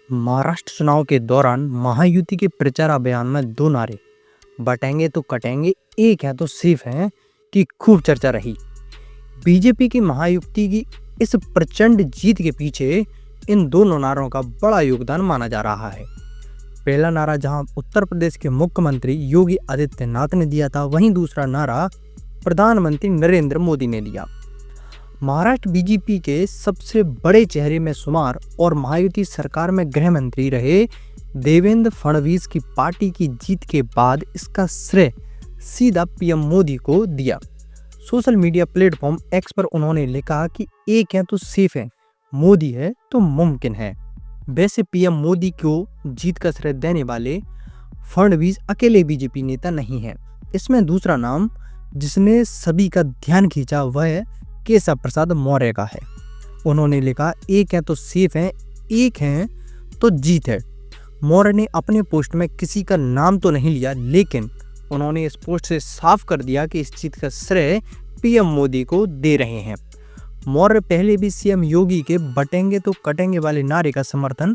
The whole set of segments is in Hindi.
महाराष्ट्र चुनाव के दौरान महायुति के प्रचार अभियान में दो नारे बटेंगे तो कटेंगे, एक है तो सेफ है की खूब चर्चा रही। बीजेपी की महायुति की इस प्रचंड जीत के पीछे इन दोनों नारों का बड़ा योगदान माना जा रहा है। पहला नारा जहां उत्तर प्रदेश के मुख्यमंत्री योगी आदित्यनाथ ने दिया था, वहीं दूसरा नारा प्रधानमंत्री नरेंद्र मोदी ने दिया। महाराष्ट्र बीजेपी के सबसे बड़े चेहरे में शुमार और महायुति सरकार में गृह मंत्री रहे देवेंद्र फडणवीस की पार्टी की जीत के बाद इसका श्रेय सीधा पीएम मोदी को दिया। सोशल मीडिया प्लेटफॉर्म एक्स पर उन्होंने लिखा कि एक है तो सेफ है, मोदी है तो मुमकिन है। वैसे पीएम मोदी को जीत का श्रेय देने वाले फडणवीस अकेले बीजेपी नेता नहीं है। इसमें दूसरा नाम जिसने सभी का ध्यान खींचा वह केशव प्रसाद मौर्य का है। उन्होंने लिखा एक है तो सेफ है, एक है तो जीत है। मौर्य ने अपने पोस्ट में किसी का नाम तो नहीं लिया, लेकिन उन्होंने इस पोस्ट से साफ कर दिया कि इस जीत का श्रेय पीएम मोदी को दे रहे हैं। मौर्य पहले भी सीएम योगी के बटेंगे तो कटेंगे वाले नारे का समर्थन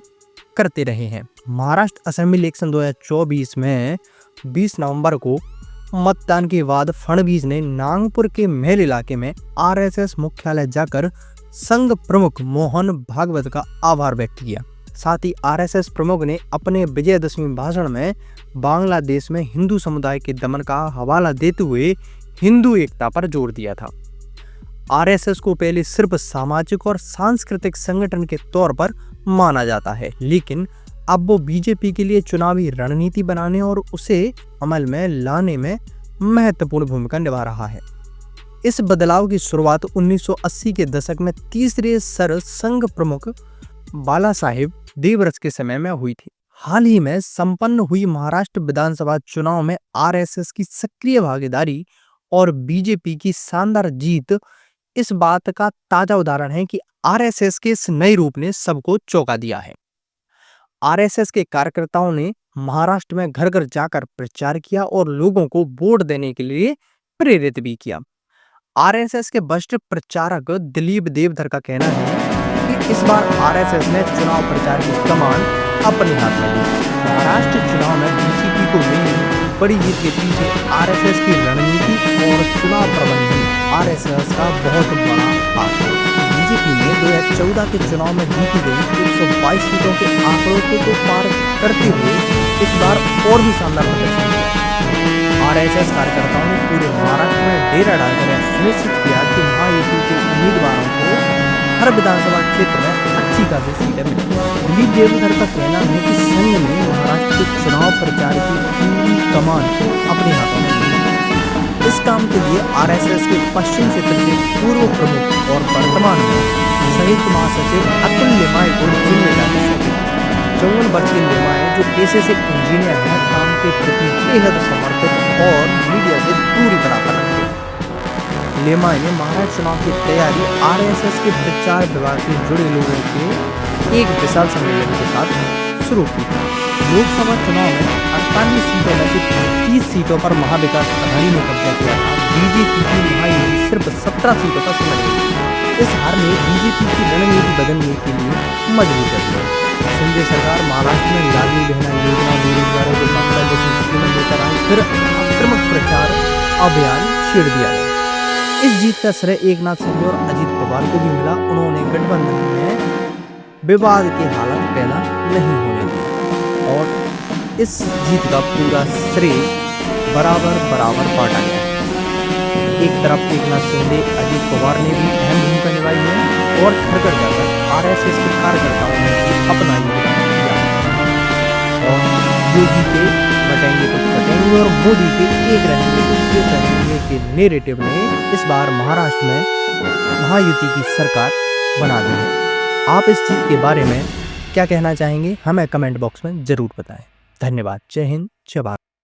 करते रहे हैं। महाराष्ट्र असेंबली इलेक्शन 2024 में 20 नवंबर को मतदान के बाद फडणवीस ने नागपुर के महल इलाके में आरएसएस मुख्यालय जाकर संघ प्रमुख मोहन भागवत का आभार व्यक्त किया। साथ ही आरएसएस प्रमुख ने अपने विजयदशमी भाषण में बांग्लादेश में हिंदू समुदाय के दमन का हवाला देते हुए हिंदू एकता पर जोर दिया था। आरएसएस को पहले सिर्फ सामाजिक और सांस्कृतिक संगठन के तौर पर माना जाता है, लेकिन अब वो बीजेपी के लिए चुनावी रणनीति बनाने और उसे अमल में लाने में महत्वपूर्ण भूमिका निभा रहा है। इस बदलाव की शुरुआत 1980 के दशक में तीसरे सर संघ प्रमुख बाला साहेब देवरस के समय में हुई थी। हाल ही में संपन्न हुई महाराष्ट्र विधानसभा चुनाव में आरएसएस की सक्रिय भागीदारी और बीजेपी की शानदार जीत इस बात का ताजा उदाहरण है कि आरएसएस के इस नए रूप ने सबको चौंका दिया है। आरएसएस के कार्यकर्ताओं ने महाराष्ट्र में घर घर जाकर प्रचार किया और लोगों को वोट देने के लिए प्रेरित भी किया। आरएसएस के वरिष्ठ प्रचारक दिलीप देवधर का कहना है कि इस बार आरएसएस ने चुनाव प्रचार की कमान अपने हाथ में ली। महाराष्ट्र चुनाव में बीजेपी को मिली बड़ी जीत के पीछे आरएसएस की रणनीति और चुनाव प्रबंधन आरएसएस का बहुत बड़ा हाथ है। बीजेपी ने 2014 के चुनाव में जीती गई 122 सीटों के आंकड़ों को पार करते हुए इस बार और भी शानदार प्रदर्शन किया। आरएसएस कार्यकर्ताओं ने पूरे महाराष्ट्र में डेरा डालकर सुनिश्चित किया कि महायुति के उम्मीदवारों को हर विधानसभा क्षेत्र में अच्छी खासी सीटें मिली। दिलीप देवधर का कहना है कि संघ ने महाराष्ट्र के चुनाव प्रचार की पूरी कमान अपने हाथों में ली। इस काम के लिए आरएसएस के पश्चिम क्षेत्र के पूर्व प्रमुख और वर्तमान में संयुक्त महासचिव अतुल लिमाय को जिम्मेदारी सौंपी। 54 वर्षीय लिमाय जो पेशे से इंजीनियर है, काम के प्रति बेहद समर्पित और मीडिया से दूरी बराबर रखते हैं। लिमाय ने महाराष्ट्र चुनाव की तैयारी आरएसएस के प्रचार विभाग से जुड़े लोगों के एक विशाल सम्मेलन के साथ शुरू की। लोकसभा चुनाव में 48 सीटों में से 30 सीटों पर महाविकास अघाड़ी ने कब्जा किया था। बीजेपी की महायुति सिर्फ 17 सीटों पर सिमट गई। इस हार ने बीजेपी की रणनीति बदलने के लिए मजबूर कर दिया। शिंदे सरकार महाराष्ट्र में लाडली बहना योजना, बेरोजगारों को भत्ता जैसी स्कीमें लेकर आई, फिर आक्रामक प्रचार अभियान छेड़ दिया गया। इस जीत का श्रेय एकनाथ शिंदे और अजित पवार को भी मिला। उन्होंने गठबंधन में विवाद की हालत पैदा नहीं होने दी और इस जीत का पूरा श्रेय बराबर बांटा गया। एक तरफ एकनाथ शिंदे, अजित पवार ने भी अहम भूमिका निभाई है और घर घर जाकर आरएसएस के कार्यकर्ताओं ने भी अपना योगदान दिया और योगी के बटेंगे तो कटेंगे और मोदी के एक रहेंगे तो फिर रहेंगे के नैरेटिव ने इस बार महाराष्ट्र में महायुति की सरकार बना दी है। आप इस चीज के बारे में क्या कहना चाहेंगे, हमें कमेंट बॉक्स में जरूर बताएं। धन्यवाद। जय हिंद, जय भारत।